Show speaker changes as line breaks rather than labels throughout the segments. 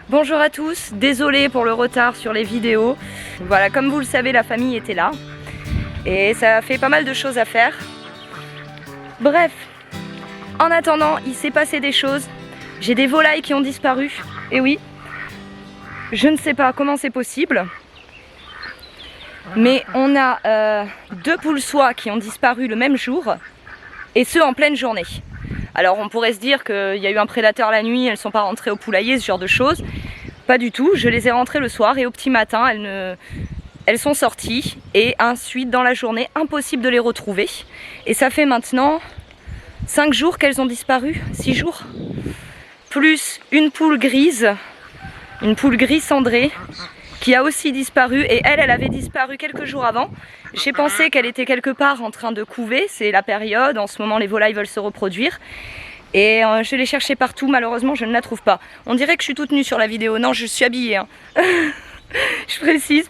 Bonjour à tous, désolée pour le retard sur les vidéos. Voilà, comme vous le savez, la famille était là et ça a fait pas mal de choses à faire. Bref, en attendant, il s'est passé des choses. J'ai des volailles qui ont disparu. Et oui, je ne sais pas comment c'est possible, mais on a 2 poules soies qui ont disparu le même jour, et ce en pleine journée. Alors on pourrait se dire qu'il y a eu un prédateur la nuit, elles ne sont pas rentrées au poulailler, ce genre de choses. Pas du tout, je les ai rentrées le soir et au petit matin elles sont sorties, et ensuite dans la journée impossible de les retrouver. Et ça fait maintenant 5 jours qu'elles ont disparu, 6 jours. Plus une poule grise cendrée qui a aussi disparu, et elle avait disparu quelques jours avant. J'ai pensé qu'elle était quelque part en train de couver, c'est la période, en ce moment les volailles veulent se reproduire. Et je l'ai cherchée partout, malheureusement je ne la trouve pas. On dirait que je suis toute nue sur la vidéo, non je suis habillée hein. Je précise.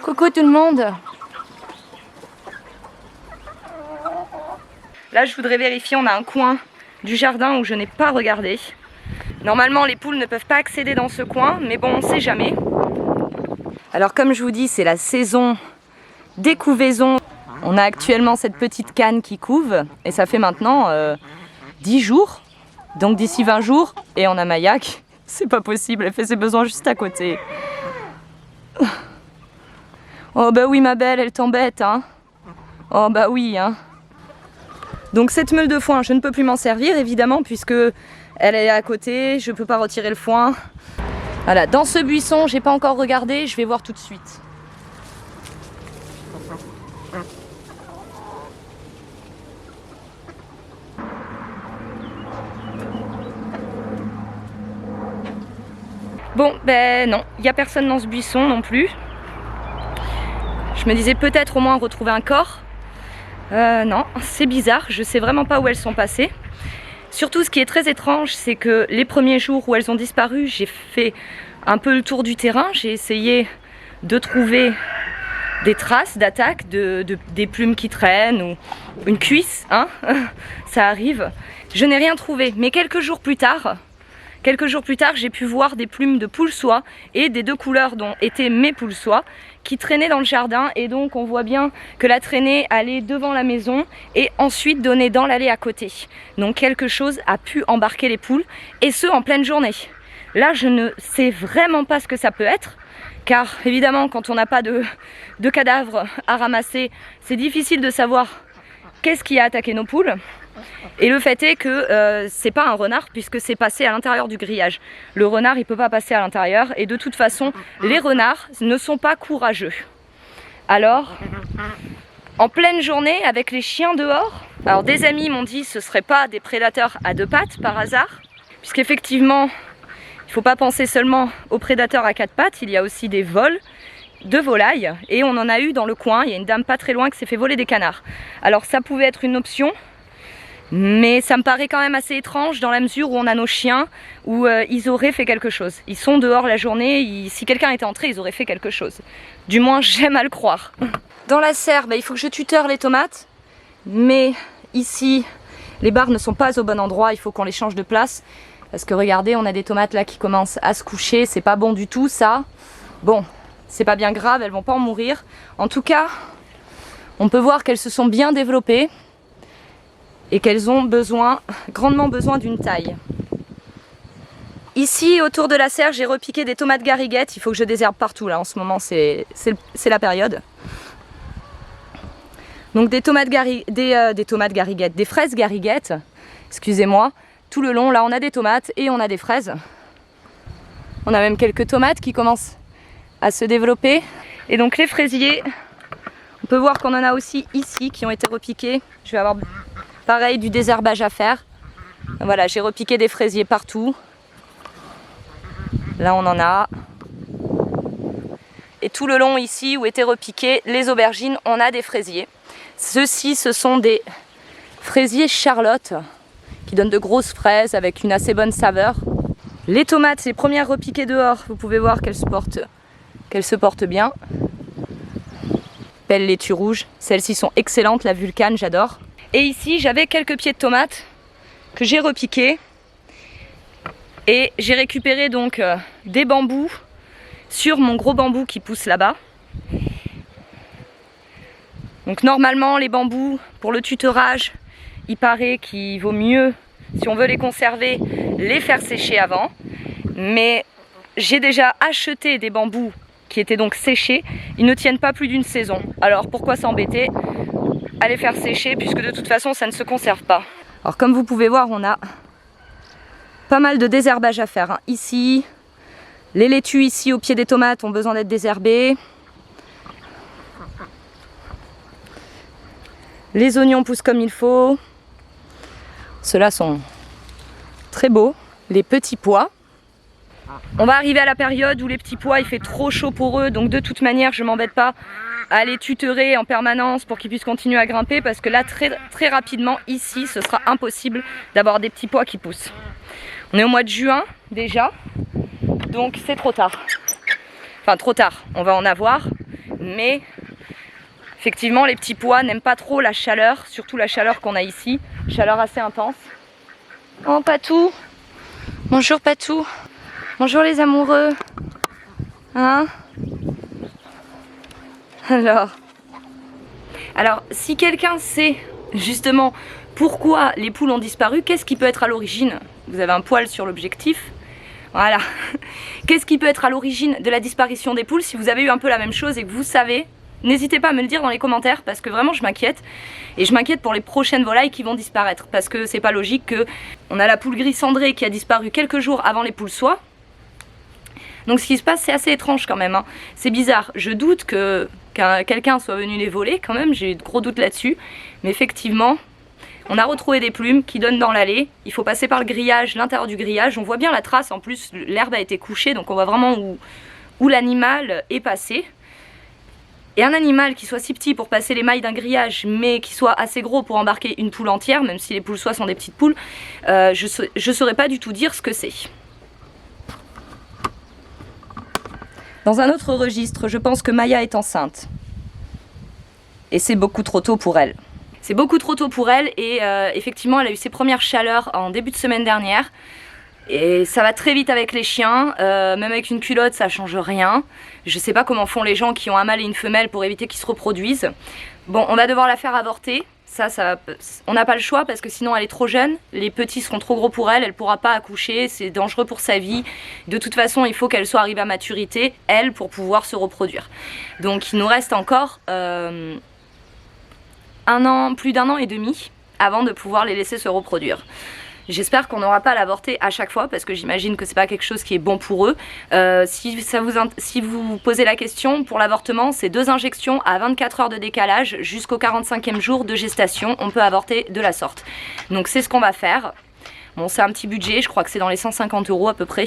Coucou tout le monde. Là je voudrais vérifier, on a un coin du jardin où je n'ai pas regardé. Normalement les poules ne peuvent pas accéder dans ce coin, mais bon on ne sait jamais. Alors comme je vous dis, c'est la saison des couvaisons. On a actuellement cette petite canne qui couve et ça fait maintenant 10 jours. Donc d'ici 20 jours, et on a Maya, c'est pas possible, elle fait ses besoins juste à côté. Oh bah oui ma belle, elle t'embête hein. Oh bah oui hein. Donc cette meule de foin, je ne peux plus m'en servir évidemment puisque elle est à côté, je peux pas retirer le foin. Voilà, dans ce buisson, j'ai pas encore regardé, je vais voir tout de suite. Bon, ben non, il n'y a personne dans ce buisson non plus. Je me disais peut-être au moins retrouver un corps. Non, c'est bizarre, je sais vraiment pas où elles sont passées. Surtout ce qui est très étrange, c'est que les premiers jours où elles ont disparu, j'ai fait un peu le tour du terrain. J'ai essayé de trouver des traces d'attaque, des plumes qui traînent ou une cuisse, hein. Ça arrive. Je n'ai rien trouvé, mais quelques jours plus tard, j'ai pu voir des plumes de poules soie et des 2 couleurs dont étaient mes poules soie qui traînaient dans le jardin, et donc on voit bien que la traînée allait devant la maison et ensuite donnait dans l'allée à côté. Donc quelque chose a pu embarquer les poules, et ce en pleine journée. Là je ne sais vraiment pas ce que ça peut être, car évidemment quand on n'a pas de cadavres à ramasser, c'est difficile de savoir qu'est-ce qui a attaqué nos poules. Et le fait est que c'est pas un renard puisque c'est passé à l'intérieur du grillage. Le renard il peut pas passer à l'intérieur, et de toute façon les renards ne sont pas courageux. Alors en pleine journée avec les chiens dehors, alors des amis m'ont dit ce serait pas des prédateurs à 2 pattes par hasard, puisqu'effectivement il faut pas penser seulement aux prédateurs à 4 pattes, il y a aussi des vols de volailles, et on en a eu dans le coin. Il y a une dame pas très loin qui s'est fait voler des canards. Alors ça pouvait être une option, mais ça me paraît quand même assez étrange dans la mesure où on a nos chiens, où ils auraient fait quelque chose. Ils sont dehors la journée, si quelqu'un était entré, ils auraient fait quelque chose. Du moins, j'aime à le croire. Dans la serre, il faut que je tuteur les tomates, mais ici, les barres ne sont pas au bon endroit, il faut qu'on les change de place. Parce que regardez, on a des tomates là qui commencent à se coucher, c'est pas bon du tout ça. Bon, c'est pas bien grave, elles vont pas en mourir. En tout cas, on peut voir qu'elles se sont bien développées et qu'elles ont grandement besoin d'une taille. Ici, autour de la serre, j'ai repiqué des tomates gariguettes. Il faut que je désherbe partout là, en ce moment, c'est la période. Donc des fraises gariguettes, excusez-moi. Tout le long, là, on a des tomates et on a des fraises. On a même quelques tomates qui commencent à se développer. Et donc les fraisiers, on peut voir qu'on en a aussi ici qui ont été repiqués. Je vais avoir pareil du désherbage à faire. Voilà, j'ai repiqué des fraisiers partout. Là on en a. Et tout le long ici où étaient repiqués les aubergines, on a des fraisiers. Ceux-ci, ce sont des fraisiers Charlotte qui donnent de grosses fraises avec une assez bonne saveur. Les tomates, ces premières repiquées dehors, vous pouvez voir qu'elles se portent bien. Belle laitue rouge, celles-ci sont excellentes, la Vulcane, j'adore. Et ici, j'avais quelques pieds de tomates que j'ai repiqués. Et j'ai récupéré donc des bambous sur mon gros bambou qui pousse là-bas. Donc normalement les bambous pour le tutorage, il paraît qu'il vaut mieux, si on veut les conserver, les faire sécher avant. Mais j'ai déjà acheté des bambous qui étaient donc séchés, ils ne tiennent pas plus d'une saison. Alors pourquoi s'embêter à les faire sécher puisque de toute façon ça ne se conserve pas. Alors comme vous pouvez voir, on a pas mal de désherbage à faire, hein. Ici, les laitues ici au pied des tomates ont besoin d'être désherbées. Les oignons poussent comme il faut. Ceux-là sont très beaux. Les petits pois. On va arriver à la période où les petits pois il fait trop chaud pour eux, donc de toute manière je m'embête pas à les tutorer en permanence pour qu'ils puissent continuer à grimper parce que là très rapidement ici ce sera impossible d'avoir des petits pois qui poussent. On est au mois de juin déjà, donc c'est trop tard. Enfin trop tard, on va en avoir, mais effectivement les petits pois n'aiment pas trop la chaleur, surtout la chaleur qu'on a ici, chaleur assez intense. Oh Patou, bonjour Patou, bonjour les amoureux, hein? Alors si quelqu'un sait justement pourquoi les poules ont disparu, qu'est-ce qui peut être à l'origine? Vous avez un poil sur l'objectif. Voilà. Qu'est-ce qui peut être à l'origine de la disparition des poules? Si vous avez eu un peu la même chose et que vous savez, n'hésitez pas à me le dire dans les commentaires parce que vraiment je m'inquiète. Et je m'inquiète pour les prochaines volailles qui vont disparaître. Parce que c'est pas logique que on a la poule gris cendrée qui a disparu quelques jours avant les poules soie. Donc ce qui se passe c'est assez étrange quand même, hein. C'est bizarre. Je doute que quelqu'un soit venu les voler quand même, j'ai eu de gros doutes là-dessus. Mais effectivement, on a retrouvé des plumes qui donnent dans l'allée. Il faut passer par le grillage, l'intérieur du grillage. On voit bien la trace, en plus l'herbe a été couchée, donc on voit vraiment où l'animal est passé. Et un animal qui soit si petit pour passer les mailles d'un grillage, mais qui soit assez gros pour embarquer une poule entière, même si les poules soie sont des petites poules, je saurais pas du tout dire ce que c'est. Dans un autre registre, je pense que Maya est enceinte. Et c'est beaucoup trop tôt pour elle. C'est beaucoup trop tôt pour elle et effectivement elle a eu ses premières chaleurs en début de semaine dernière. Et ça va très vite avec les chiens, même avec une culotte ça change rien. Je sais pas comment font les gens qui ont un mâle et une femelle pour éviter qu'ils se reproduisent. Bon, on va devoir la faire avorter. On n'a pas le choix parce que sinon elle est trop jeune, les petits seront trop gros pour elle, elle ne pourra pas accoucher, c'est dangereux pour sa vie. De toute façon il faut qu'elle soit arrivée à maturité, elle, pour pouvoir se reproduire. Donc il nous reste encore plus d'un an et demi avant de pouvoir les laisser se reproduire. J'espère qu'on n'aura pas à l'avorter à chaque fois parce que j'imagine que c'est pas quelque chose qui est bon pour eux. Si vous posez la question, pour l'avortement, c'est 2 injections à 24 heures de décalage jusqu'au 45e jour de gestation. On peut avorter de la sorte. Donc c'est ce qu'on va faire. Bon, c'est un petit budget, je crois que c'est dans les 150 € à peu près.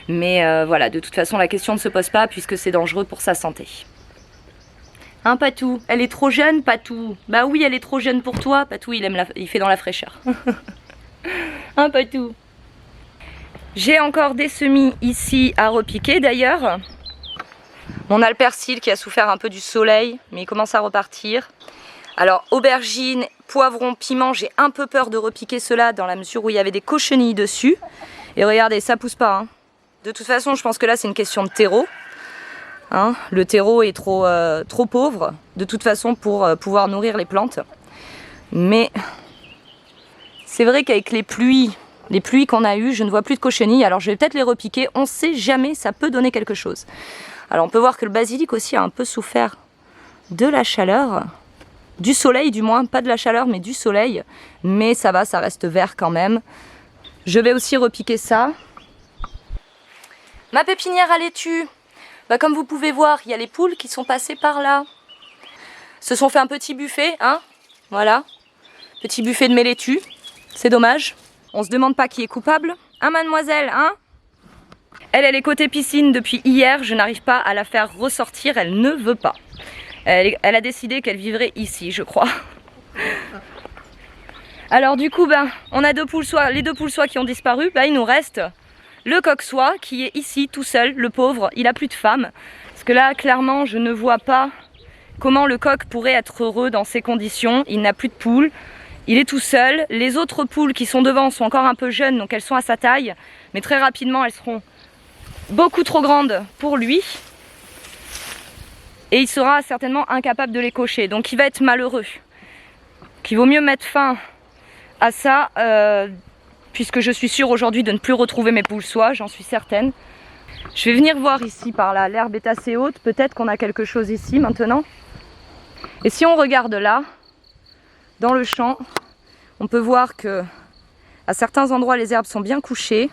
Mais voilà, de toute façon, la question ne se pose pas puisque c'est dangereux pour sa santé. Hein Patou? Elle est trop jeune, Patou? Bah oui, elle est trop jeune pour toi. Patou, il fait dans la fraîcheur. Hein Patou? J'ai encore des semis ici à repiquer d'ailleurs. On a le persil qui a souffert un peu du soleil, mais il commence à repartir. Alors aubergines, poivrons, piments, j'ai un peu peur de repiquer cela dans la mesure où il y avait des cochenilles dessus. Et regardez, ça pousse pas, hein. De toute façon, je pense que là c'est une question de terreau. Hein, le terreau est trop pauvre de toute façon pour pouvoir nourrir les plantes. Mais c'est vrai qu'avec les pluies qu'on a eues, je ne vois plus de cochenilles. Alors je vais peut-être les repiquer, on ne sait jamais, ça peut donner quelque chose. Alors on peut voir que le basilic aussi a un peu souffert de la chaleur, du soleil du moins, pas de la chaleur mais du soleil. Mais ça va, ça reste vert quand même. Je vais aussi repiquer ça. Ma pépinière à laitue. Bah, comme vous pouvez voir, il y a les poules qui sont passées par là. Se sont fait un petit buffet, hein. Voilà. Petit buffet de mes laitues. C'est dommage. On se demande pas qui est coupable. Hein, mademoiselle, hein? Elle est côté piscine depuis hier. Je n'arrive pas à la faire ressortir. Elle ne veut pas. Elle a décidé qu'elle vivrait ici, je crois. Alors du coup, ben, on a les deux poules soie qui ont disparu. Ben, il nous reste le coq soie qui est ici tout seul, le pauvre, il a plus de femme. Parce que là, clairement, je ne vois pas comment le coq pourrait être heureux dans ces conditions. Il n'a plus de poules, Il est tout seul. Les autres poules qui sont devant sont encore un peu jeunes, donc elles sont à sa taille. Mais très rapidement, elles seront beaucoup trop grandes pour lui. Et il sera certainement incapable de les cocher. Donc il va être malheureux. Il vaut mieux mettre fin à ça, puisque je suis sûre aujourd'hui de ne plus retrouver mes poules soie, j'en suis certaine. Je vais venir voir ici par là, l'herbe est assez haute, peut-être qu'on a quelque chose ici maintenant. Et si on regarde là, dans le champ, on peut voir que à certains endroits les herbes sont bien couchées.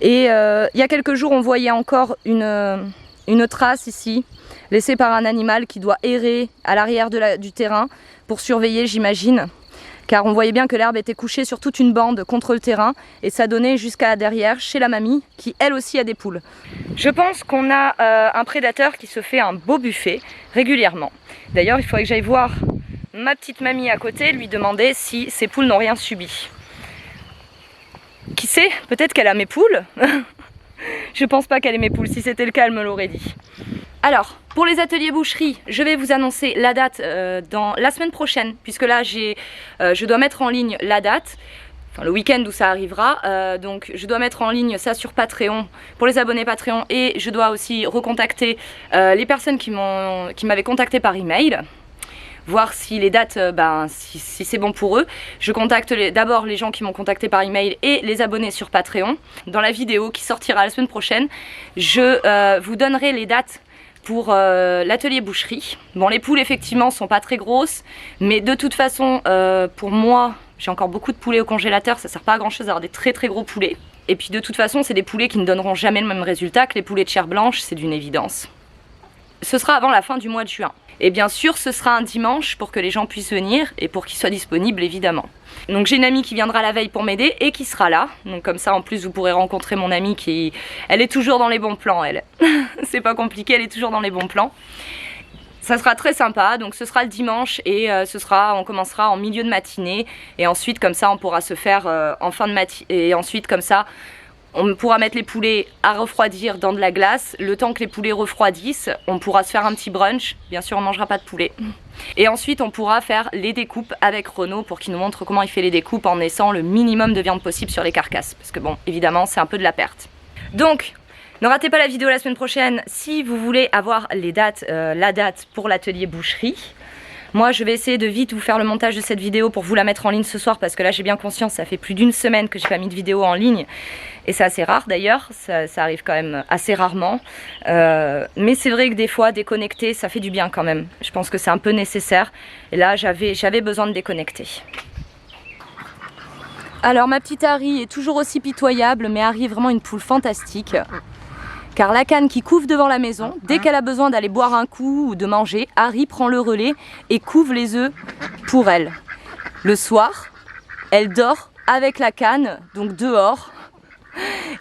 Et il y a quelques jours on voyait encore une trace ici, laissée par un animal qui doit errer à l'arrière du terrain pour surveiller, j'imagine. Car on voyait bien que l'herbe était couchée sur toute une bande contre le terrain et ça donnait jusqu'à derrière chez la mamie qui elle aussi a des poules. Je pense qu'on a un prédateur qui se fait un beau buffet régulièrement. D'ailleurs il faudrait que j'aille voir ma petite mamie à côté, lui demander si ses poules n'ont rien subi. Qui sait, peut-être qu'elle a mes poules. Je pense pas qu'elle ait mes poules, si c'était le cas elle me l'aurait dit. Alors, pour les ateliers boucherie, je vais vous annoncer la date dans la semaine prochaine, puisque là je dois mettre en ligne la date, enfin le week-end où ça arrivera, donc je dois mettre en ligne ça sur Patreon, pour les abonnés Patreon, et je dois aussi recontacter les personnes qui m'avaient contacté par email, voir si les dates, si c'est bon pour eux. Je contacte d'abord les gens qui m'ont contacté par email et les abonnés sur Patreon. Dans la vidéo qui sortira la semaine prochaine, je vous donnerai les dates pour l'atelier boucherie. Bon, les poules effectivement sont pas très grosses, mais de toute façon pour moi j'ai encore beaucoup de poulets au congélateur, ça sert pas à grand chose d'avoir des très gros poulets. Et puis de toute façon c'est des poulets qui ne donneront jamais le même résultat que les poulets de chair blanche, c'est d'une évidence. Ce sera avant la fin du mois de juin. Et bien sûr ce sera un dimanche pour que les gens puissent venir et pour qu'ils soient disponibles évidemment. Donc j'ai une amie qui viendra la veille pour m'aider et qui sera là. Donc comme ça en plus vous pourrez rencontrer mon amie qui... Elle est toujours dans les bons plans elle. C'est pas compliqué, elle est toujours dans les bons plans. Ça sera très sympa, donc ce sera le dimanche et on commencera en milieu de matinée. Et ensuite comme ça on pourra se faire en fin de matinée. Et ensuite comme ça on pourra mettre les poulets à refroidir dans de la glace. Le temps que les poulets refroidissent, on pourra se faire un petit brunch. Bien sûr, on ne mangera pas de poulet. Et ensuite, on pourra faire les découpes avec Renaud pour qu'il nous montre comment il fait les découpes en laissant le minimum de viande possible sur les carcasses. Parce que bon, évidemment, c'est un peu de la perte. Donc, ne ratez pas la vidéo la semaine prochaine si vous voulez avoir les dates, la date pour l'atelier boucherie. Moi je vais essayer de vite vous faire le montage de cette vidéo pour vous la mettre en ligne ce soir, parce que là j'ai bien conscience, ça fait plus d'une semaine que j'ai pas mis de vidéo en ligne et c'est assez rare d'ailleurs, ça arrive quand même assez rarement, mais c'est vrai que des fois déconnecter ça fait du bien quand même. Je pense que c'est un peu nécessaire et là j'avais besoin de déconnecter. Alors ma petite Harry est toujours aussi pitoyable, mais Harry est vraiment une poule fantastique. Car la canne qui couve devant la maison, dès qu'elle a besoin d'aller boire un coup ou de manger, Harry prend le relais et couve les œufs pour elle. Le soir, elle dort avec la canne, donc dehors,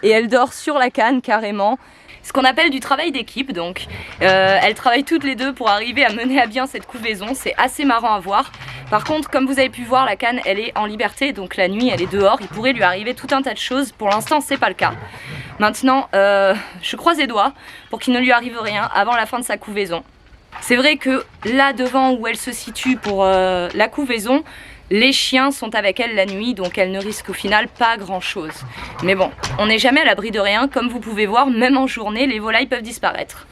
et elle dort sur la canne carrément. Ce qu'on appelle du travail d'équipe, donc elles travaillent toutes les deux pour arriver à mener à bien cette couvaison, c'est assez marrant à voir. Par contre, comme vous avez pu voir, la canne elle est en liberté, donc la nuit elle est dehors, il pourrait lui arriver tout un tas de choses, pour l'instant c'est pas le cas. Maintenant, je croise les doigts pour qu'il ne lui arrive rien avant la fin de sa couvaison. C'est vrai que là devant où elle se situe pour la couvaison, les chiens sont avec elle la nuit, donc elle ne risque au final pas grand chose. Mais bon, on n'est jamais à l'abri de rien, comme vous pouvez voir, même en journée, les volailles peuvent disparaître.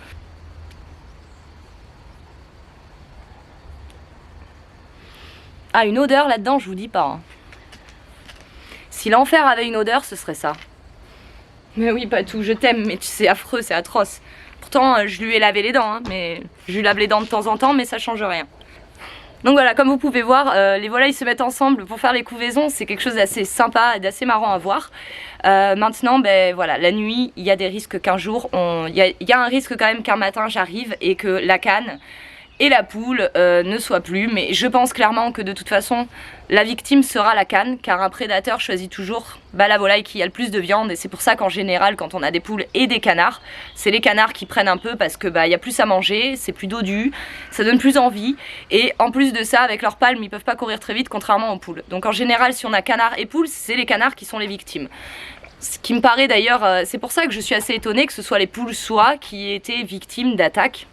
Ah, une odeur là-dedans, je vous dis pas. Hein. Si l'enfer avait une odeur, ce serait ça. Mais oui, Patou, je t'aime, mais c'est affreux, c'est atroce. Pourtant, je lui ai lavé les dents, hein, mais je lui lave les dents de temps en temps, mais ça change rien. Donc voilà, comme vous pouvez voir, les volailles se mettent ensemble pour faire les couvaisons, c'est quelque chose d'assez sympa et d'assez marrant à voir. Maintenant, ben voilà, la nuit, il y a des risques qu'un jour, il y a un risque quand même qu'un matin j'arrive et que la canne et la poule ne soient plus, mais je pense clairement que de toute façon la victime sera la canne, car un prédateur choisit toujours la volaille qui a le plus de viande, et c'est pour ça qu'en général quand on a des poules et des canards, c'est les canards qui prennent un peu parce que y a plus à manger, c'est plus dodu, ça donne plus envie, et en plus de ça avec leurs palmes ils peuvent pas courir très vite contrairement aux poules. Donc en général si on a canards et poules, c'est les canards qui sont les victimes. Ce qui me paraît d'ailleurs, c'est pour ça que je suis assez étonnée que ce soit les poules soie qui aient été victimes d'attaques.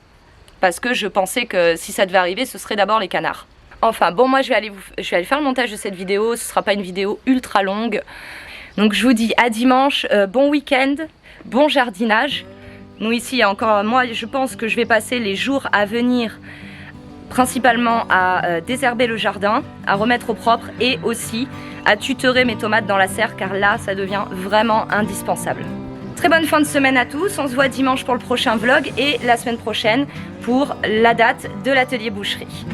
Parce que je pensais que si ça devait arriver, ce serait d'abord les canards. Enfin bon, moi je vais aller faire le montage de cette vidéo, ce sera pas une vidéo ultra longue. Donc je vous dis à dimanche, bon week-end, bon jardinage. Nous ici, il y a encore, moi je pense que je vais passer les jours à venir principalement à désherber le jardin, à remettre au propre et aussi à tutorer mes tomates dans la serre car là ça devient vraiment indispensable. Très bonne fin de semaine à tous, on se voit dimanche pour le prochain vlog et la semaine prochaine pour la date de l'atelier boucherie.